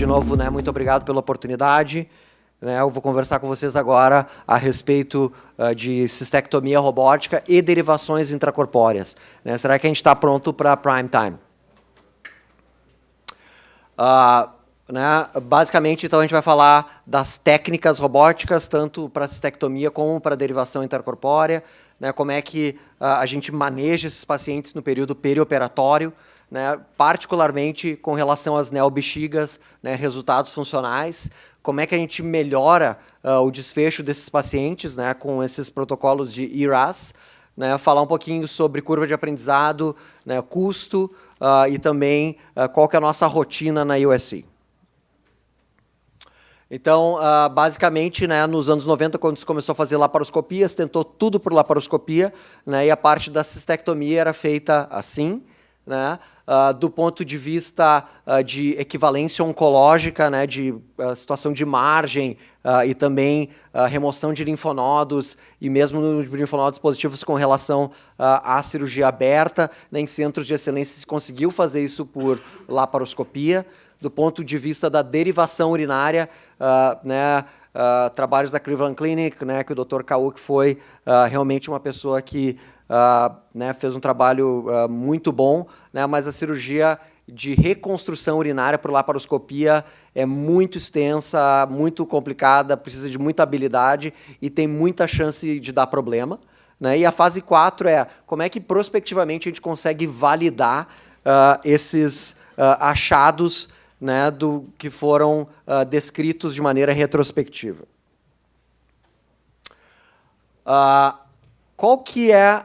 novo, né, muito obrigado pela oportunidade. Eu vou conversar com vocês agora a respeito de cistectomia robótica e derivações intracorpóreas. Será que a gente está pronto para prime time? Basicamente, então, a gente vai falar das técnicas robóticas, tanto para cistectomia como para derivação intracorpórea, como é que a gente maneja esses pacientes no período perioperatório, particularmente com relação às neobexigas, resultados funcionais, como é que a gente melhora o desfecho desses pacientes com esses protocolos de ERAS, falar um pouquinho sobre curva de aprendizado, custo e também qual que é a nossa rotina na USC. Então, basicamente, nos anos 90, quando se começou a fazer laparoscopias, tentou tudo por laparoscopia, e a parte da cistectomia era feita assim, do ponto de vista de equivalência oncológica, de situação de margem e também remoção de linfonodos e mesmo nos linfonodos positivos com relação à cirurgia aberta, em centros de excelência se conseguiu fazer isso por laparoscopia. Do ponto de vista da derivação urinária, trabalhos da Cleveland Clinic, que o Dr. Kauk foi realmente uma pessoa que fez um trabalho muito bom, mas a cirurgia de reconstrução urinária por laparoscopia é muito extensa, muito complicada, precisa de muita habilidade e tem muita chance de dar problema. E a fase 4 é como é que prospectivamente a gente consegue validar esses achados do que foram descritos de maneira retrospectiva. Qual que é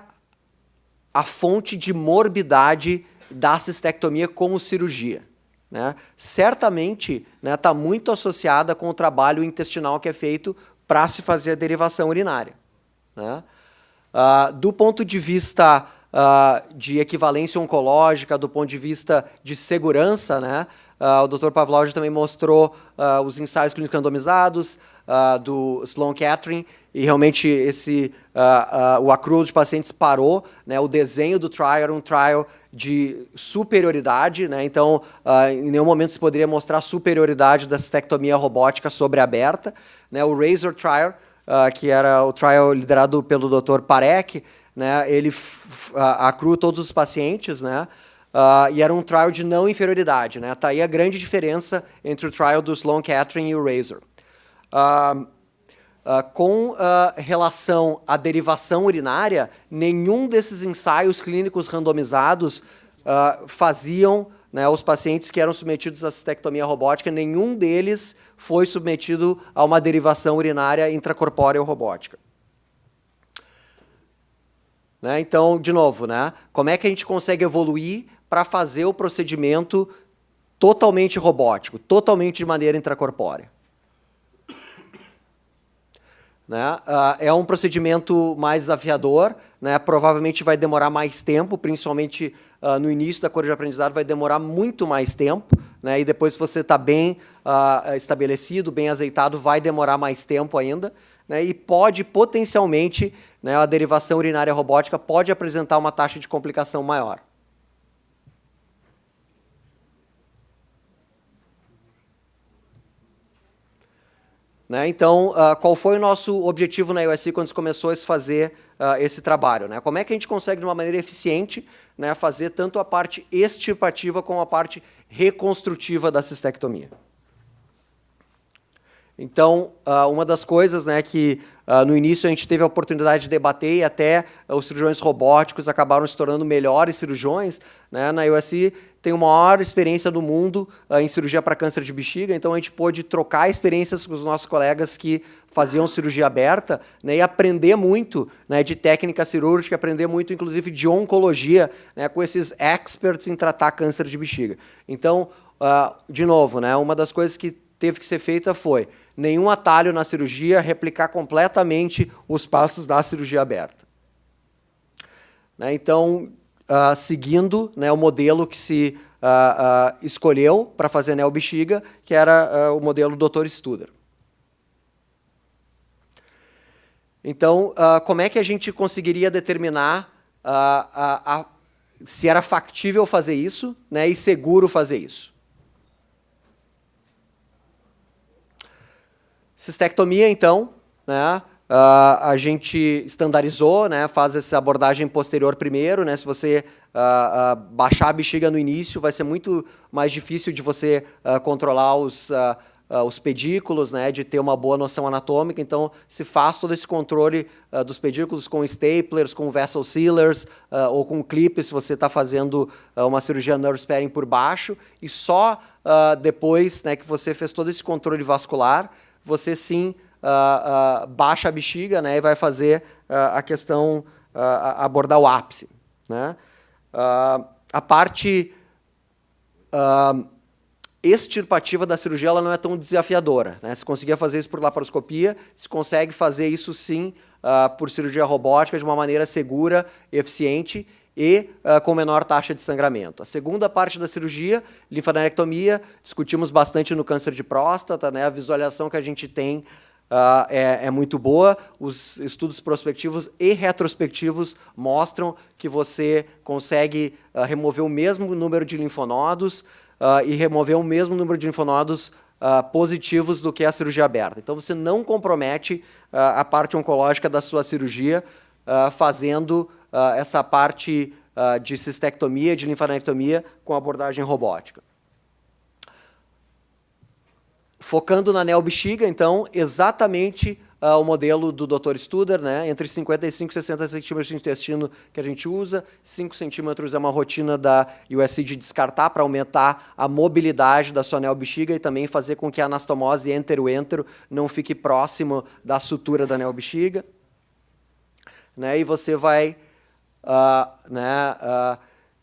a fonte de morbidade da cistectomia como cirurgia? Certamente está muito associada com o trabalho intestinal que é feito para se fazer a derivação urinária. Do ponto de vista de equivalência oncológica, do ponto de vista de segurança, o Dr. Pavlov também mostrou os ensaios clínicos randomizados do Sloan Kettering, e realmente o accrual de pacientes parou. O desenho do trial era um trial de superioridade, então em nenhum momento se poderia mostrar a superioridade da cistectomia robótica sobre a aberta. O Razor Trial, que era o trial liderado pelo Dr. Parekh, ele accruou todos os pacientes, e era um trial de não inferioridade. Tá aí a grande diferença entre o trial do Sloan Kettering e o Razor. Com relação à derivação urinária, nenhum desses ensaios clínicos randomizados faziam, os pacientes que eram submetidos à cistectomia robótica, nenhum deles foi submetido a uma derivação urinária intracorpórea robótica. Então, de novo, como é que a gente consegue evoluir para fazer o procedimento totalmente robótico, totalmente de maneira intracorpórea? É um procedimento mais desafiador, provavelmente vai demorar mais tempo, principalmente no início da curva de aprendizado vai demorar muito mais tempo, e depois se você está bem estabelecido, bem azeitado, vai demorar mais tempo ainda, e pode potencialmente, a derivação urinária robótica pode apresentar uma taxa de complicação maior. Então, qual foi o nosso objetivo na USC quando se começou a se fazer esse trabalho? Como é que a gente consegue, de uma maneira eficiente, fazer tanto a parte extirpativa como a parte reconstrutiva da cistectomia? Então, uma das coisas que no início a gente teve a oportunidade de debater e até os cirurgiões robóticos acabaram se tornando melhores cirurgiões, na USC tem uma maior experiência do mundo em cirurgia para câncer de bexiga, então a gente pôde trocar experiências com os nossos colegas que faziam cirurgia aberta, e aprender muito de técnica cirúrgica, aprender muito, inclusive, de oncologia, com esses experts em tratar câncer de bexiga. Então, de novo, uma das coisas que teve que ser feita foi nenhum atalho na cirurgia, replicar completamente os passos da cirurgia aberta. Então, seguindo o modelo que se escolheu para fazer neobexiga, que era o modelo Dr. Studer. Então, como é que a gente conseguiria determinar se era factível fazer isso, e seguro fazer isso? Cistectomia, então, né? A gente estandarizou, né? Faz essa abordagem posterior primeiro, né? Se você baixar a bexiga no início, vai ser muito mais difícil de você controlar os pedículos, né, de ter uma boa noção anatômica. Então, se faz todo esse controle dos pedículos com staplers, com vessel sealers ou com clips, se você está fazendo uma cirurgia nerve sparing por baixo, e só depois, né, que você fez todo esse controle vascular, você sim baixa a bexiga, né, e vai fazer a questão, abordar o ápice, né. A parte extirpativa da cirurgia ela não é tão desafiadora, né? Se conseguir fazer isso por laparoscopia, se consegue fazer isso sim por cirurgia robótica de uma maneira segura, eficiente e com menor taxa de sangramento. A segunda parte da cirurgia, linfadenectomia, discutimos bastante no câncer de próstata, né? A visualização que a gente tem é muito boa. Os estudos prospectivos e retrospectivos mostram que você consegue remover o mesmo número de linfonodos e remover o mesmo número de linfonodos positivos do que a cirurgia aberta. Então, você não compromete a parte oncológica da sua cirurgia fazendo essa parte de cistectomia, de linfadenectomia com abordagem robótica. Focando na neobexiga, então, exatamente o modelo do Dr. Studer, né, entre 55 e 60 centímetros de intestino que a gente usa, 5 centímetros é uma rotina da USC de descartar para aumentar a mobilidade da sua neobexiga e também fazer com que a anastomose entero-entero não fique próximo da sutura da neobexiga. Né, e você vai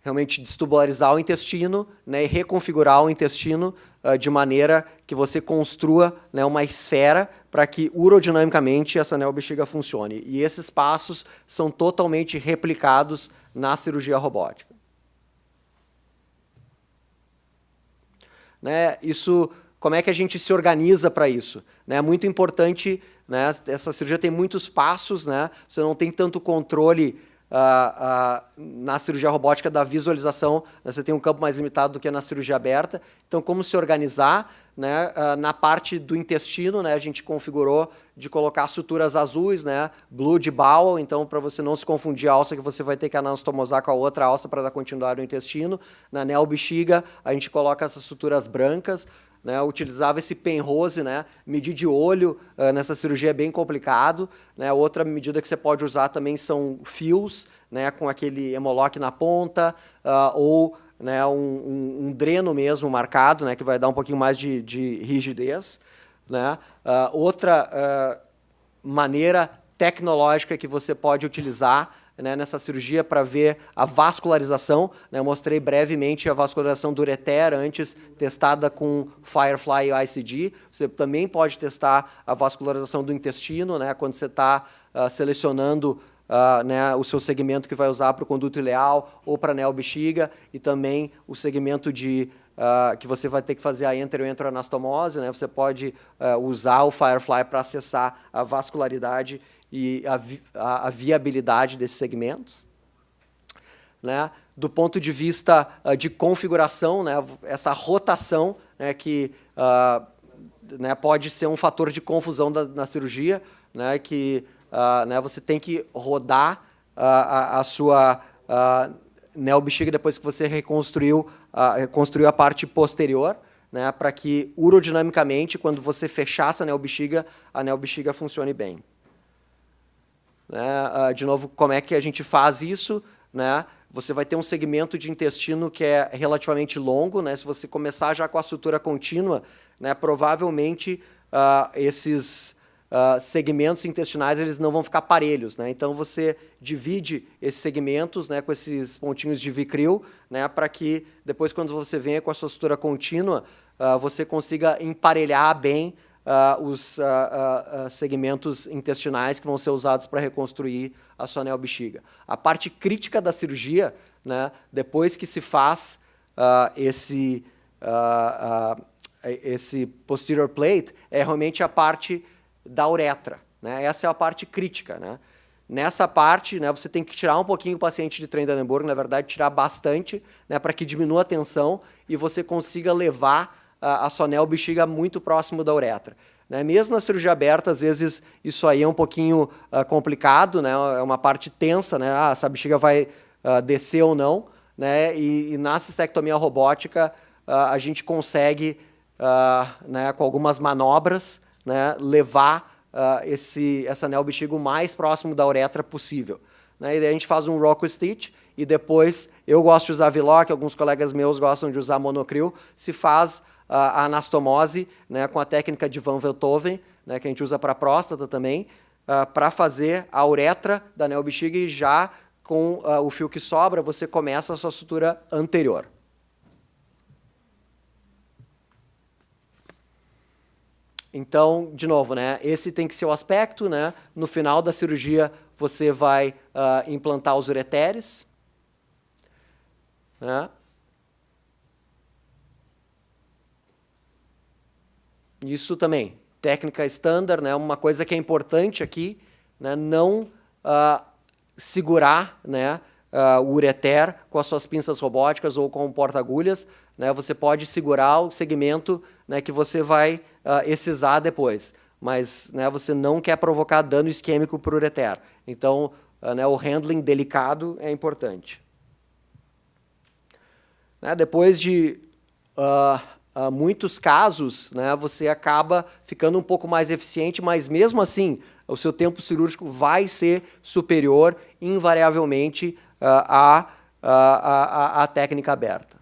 realmente destubularizar o intestino, né, e reconfigurar o intestino de maneira que você construa, né, uma esfera para que urodinamicamente essa neobexiga funcione. E esses passos são totalmente replicados na cirurgia robótica. Né, como é que a gente se organiza para isso? Né, é muito importante, né, essa cirurgia tem muitos passos, né, você não tem tanto controle na cirurgia robótica da visualização, né, você tem um campo mais limitado do que na cirurgia aberta. Então, como se organizar, né, na parte do intestino, né, a gente configurou de colocar suturas azuis, né, blood bowel, então para você não se confundir a alça que você vai ter que anastomosar com a outra alça para dar continuidade no intestino. Na neobexiga, a gente coloca essas suturas brancas, né, utilizava esse penrose, né, medir de olho nessa cirurgia é bem complicado. Né, outra medida que você pode usar também são fios, né, com aquele hemolock na ponta, ou, né, um dreno mesmo marcado, né, que vai dar um pouquinho mais de rigidez. Né. Outra maneira tecnológica que você pode utilizar, né, nessa cirurgia para ver a vascularização, né, eu mostrei brevemente a vascularização do ureter antes, testada com Firefly e ICG. Você também pode testar a vascularização do intestino, né, quando você está selecionando né, o seu segmento que vai usar para o conduto ileal ou para a neobexiga, e também o segmento que você vai ter que fazer a entero-enteroanastomose, né, você pode usar o Firefly para acessar a vascularidade e a viabilidade desses segmentos. Né? Do ponto de vista de configuração, né, essa rotação, né, que né, pode ser um fator de confusão na cirurgia, né, que né, você tem que rodar a sua neobexiga depois que você reconstruiu a parte posterior, né, para que urodinamicamente, quando você fechar essa a neobexiga funcione bem. Né, de novo, como é que a gente faz isso? Né? Você vai ter um segmento de intestino que é relativamente longo, né? Se você começar já com a sutura contínua, né, provavelmente esses segmentos intestinais eles não vão ficar parelhos. Né? Então, você divide esses segmentos, né, com esses pontinhos de Vicryl, né, para que depois, quando você venha com a sua sutura contínua, você consiga emparelhar bem os segmentos intestinais que vão ser usados para reconstruir a sua neobexiga. A parte crítica da cirurgia, né, depois que se faz esse posterior plate, é realmente a parte da uretra. Né? Essa é a parte crítica. Né? Nessa parte, né, você tem que tirar um pouquinho o paciente de Trendelenburg, na verdade, tirar bastante, né, para que diminua a tensão e você consiga levar a sua neobexiga muito próximo da uretra. né? Mesmo na cirurgia aberta, às vezes, isso aí é um pouquinho complicado, né? É uma parte tensa, né? Se a bexiga vai descer ou não, né? E na cistectomia robótica, a gente consegue, né, com algumas manobras, né, levar essa neobexiga o mais próximo da uretra possível, né? E daí a gente faz um Rocco Stitch e depois, eu gosto de usar Villock, alguns colegas meus gostam de usar Monocril, se faz a anastomose, né, com a técnica de Van Velthoven, né, que a gente usa para próstata também, para fazer a uretra da neobexiga e já com o fio que sobra, você começa a sua sutura anterior. Então, de novo, né, esse tem que ser o aspecto, né? No final da cirurgia, você vai implantar os ureteres, né? Isso também, técnica standard, né? Uma coisa que é importante aqui, né? Não segurar, né, o ureter com as suas pinças robóticas ou com o porta-agulhas, né? Você pode segurar o segmento, né, que você vai excisar depois, mas, né, você não quer provocar dano isquêmico para o ureter. Então, né, o handling delicado é importante. Né, depois de muitos casos, né, você acaba ficando um pouco mais eficiente, mas mesmo assim, o seu tempo cirúrgico vai ser superior, invariavelmente, à técnica aberta.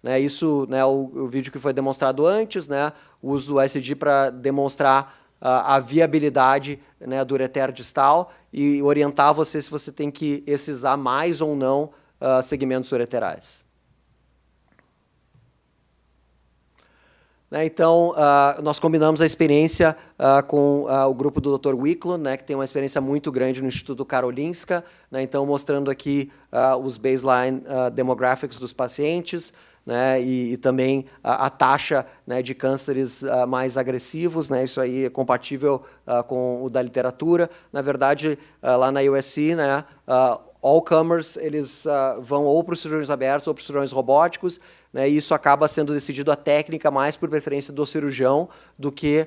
Né, isso, né, o vídeo que foi demonstrado antes, né, o uso do ICG para demonstrar a viabilidade, né, do ureter distal e orientar você se você tem que excisar mais ou não segmentos ureterais. Né, então, nós combinamos a experiência com o grupo do Dr. Wicklund, né, que tem uma experiência muito grande no Instituto Karolinska, né, então mostrando aqui os baseline demographics dos pacientes, né, e também a taxa, né, de cânceres mais agressivos, né, isso aí é compatível com o da literatura. Na verdade, lá na USC, né, all comers, eles vão ou para os cirurgiões abertos ou para os cirurgiões robóticos, né, e isso acaba sendo decidido a técnica mais por preferência do cirurgião do que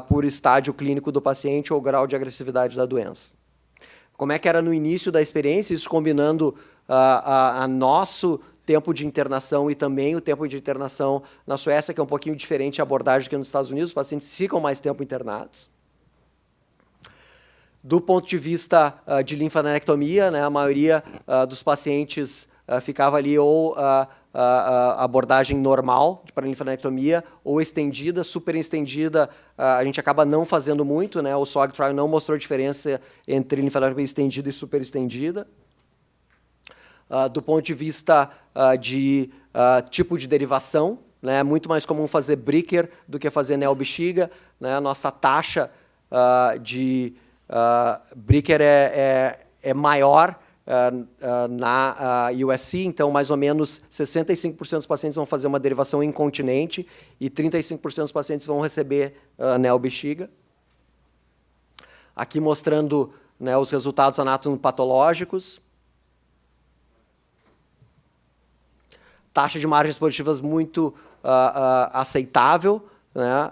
por estágio clínico do paciente ou grau de agressividade da doença. Como é que era no início da experiência, isso combinando a nosso tempo de internação e também o tempo de internação na Suécia, que é um pouquinho diferente a abordagem que nos Estados Unidos, os pacientes ficam mais tempo internados. Do ponto de vista de linfadenectomia, né, a maioria dos pacientes ficava ali ou abordagem normal para linfadenectomia ou estendida, super estendida, a gente acaba não fazendo muito, né, o SOG trial não mostrou diferença entre linfadenectomia estendida e super estendida. Do ponto de vista de tipo de derivação, né, é muito mais comum fazer Bricker do que fazer neobexiga, né, a nossa taxa de Bricker é maior na USC, então mais ou menos 65% dos pacientes vão fazer uma derivação incontinente e 35% dos pacientes vão receber neobexiga. Aqui mostrando, né, os resultados anatomopatológicos. Taxa de margens positivas muito aceitável, né?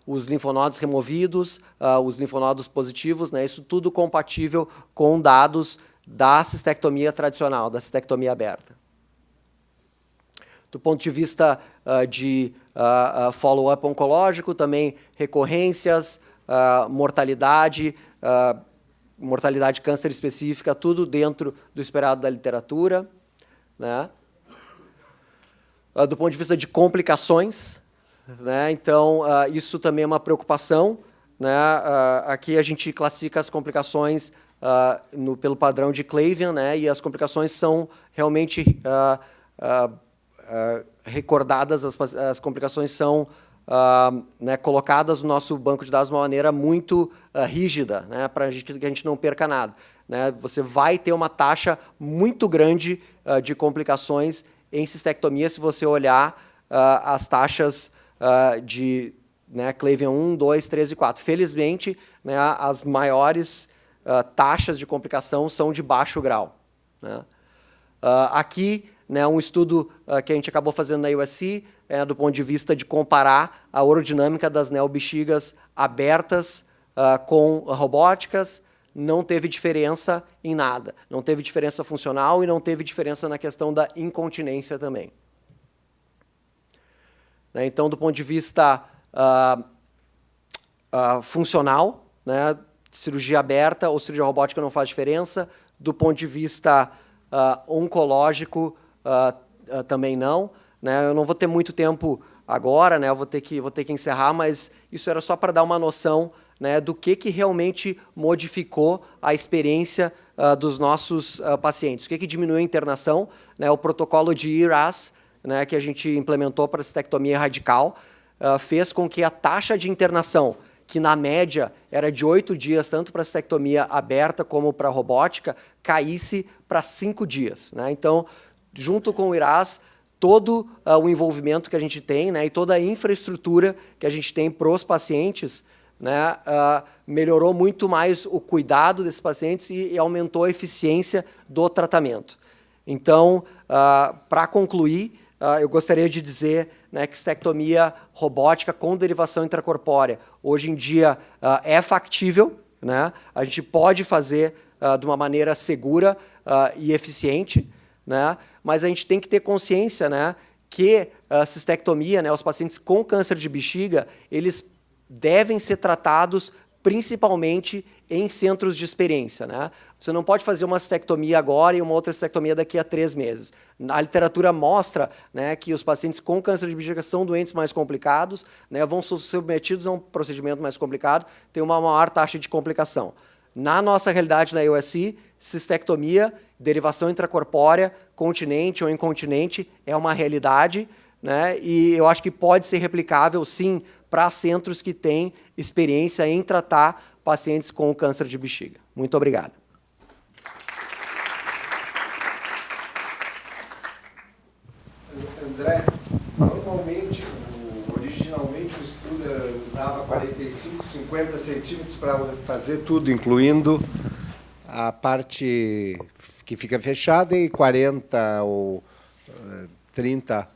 Os linfonodos removidos, os linfonodos positivos, né? Isso tudo compatível com dados da cistectomia tradicional, da cistectomia aberta. Do ponto de vista de follow-up oncológico, também recorrências, mortalidade, mortalidade de câncer específica, tudo dentro do esperado da literatura, né? Do ponto de vista de complicações, né? Então, isso também é uma preocupação, né? Aqui a gente classifica as complicações pelo padrão de Clavian, né? E as complicações são realmente recordadas, as complicações são né, colocadas no nosso banco de dados de uma maneira muito rígida, né? Para que a gente não perca nada, né? Você vai ter uma taxa muito grande de complicações em cistectomia, se você olhar as taxas de, né, Clavian 1, 2, 3 e 4. Felizmente, né, as maiores taxas de complicação são de baixo grau, né? Aqui né, um estudo que a gente acabou fazendo na USC, do ponto de vista de comparar a urodinâmica das neobexigas abertas com robóticas, não teve diferença em nada. Não teve diferença funcional e não teve diferença na questão da incontinência também. Então, do ponto de vista funcional, né, cirurgia aberta ou cirurgia robótica não faz diferença. Do ponto de vista oncológico, também não. Né? Eu não vou ter muito tempo agora, né? Eu vou ter que encerrar, mas isso era só para dar uma noção, né, do que realmente modificou a experiência dos nossos pacientes. O que diminuiu a internação, né? O protocolo de IRAS, né, que a gente implementou para a cistectomia radical, fez com que a taxa de internação, que na média era de 8 dias, tanto para a cistectomia aberta como para a robótica, caísse para 5 dias. Né? Então, junto com o IRAS, todo o envolvimento que a gente tem, né, e toda a infraestrutura que a gente tem para os pacientes, né, melhorou muito mais o cuidado desses pacientes e aumentou a eficiência do tratamento. Então, para concluir, eu gostaria de dizer, né, que cistectomia robótica com derivação intracorpórea hoje em dia é factível, né? A gente pode fazer de uma maneira segura e eficiente, né? Mas a gente tem que ter consciência, né, que a cistectomia, né, os pacientes com câncer de bexiga, eles devem ser tratados principalmente em centros de experiência. Né? Você não pode fazer uma cistectomia agora e uma outra cistectomia daqui a 3 meses. A literatura mostra, né, que os pacientes com câncer de bexiga são doentes mais complicados, né, vão ser submetidos a um procedimento mais complicado, tem uma maior taxa de complicação. Na nossa realidade na USC, cistectomia, derivação intracorpórea, continente ou incontinente, é uma realidade, né, e eu acho que pode ser replicável, sim, para centros que têm experiência em tratar pacientes com câncer de bexiga. Muito obrigado. André, normalmente, originalmente o estudo usava 45, 50 centímetros para fazer tudo, incluindo a parte que fica fechada e 40 ou 30,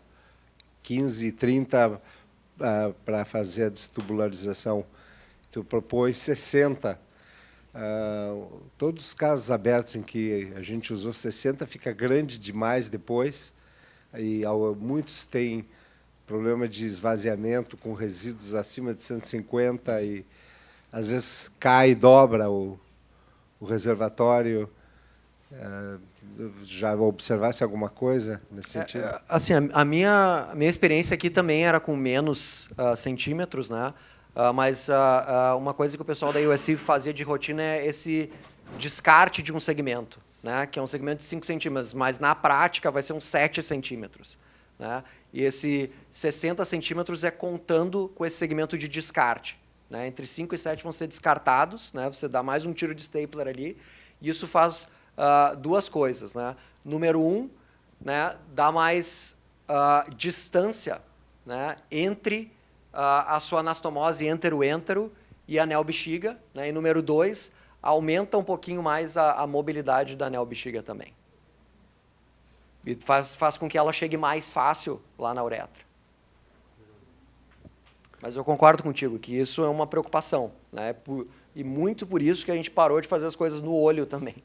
15, 30 para fazer a destubularização. Tu propôs 60. Todos os casos abertos em que a gente usou 60 fica grande demais depois, e muitos têm problema de esvaziamento com resíduos acima de 150 e às vezes cai e dobra o reservatório. Já observasse alguma coisa nesse sentido? Assim, a minha experiência aqui também era com menos centímetros, né? Mas uma coisa que o pessoal da USC fazia de rotina é esse descarte de um segmento, né? Que é um segmento de 5 centímetros, mas na prática vai ser uns 7 centímetros. Né? E esse 60 centímetros é contando com esse segmento de descarte. Né? Entre 5 e 7 vão ser descartados, né? Você dá mais um tiro de stapler ali, e isso faz duas coisas. Né? Número 1, né, dá mais distância, né, entre a sua anastomose entero-entero e a neobexiga, né? E número 2, aumenta um pouquinho mais a mobilidade da neobexiga também. E faz com que ela chegue mais fácil lá na uretra. Mas eu concordo contigo que isso é uma preocupação, né? E muito por isso que a gente parou de fazer as coisas no olho também.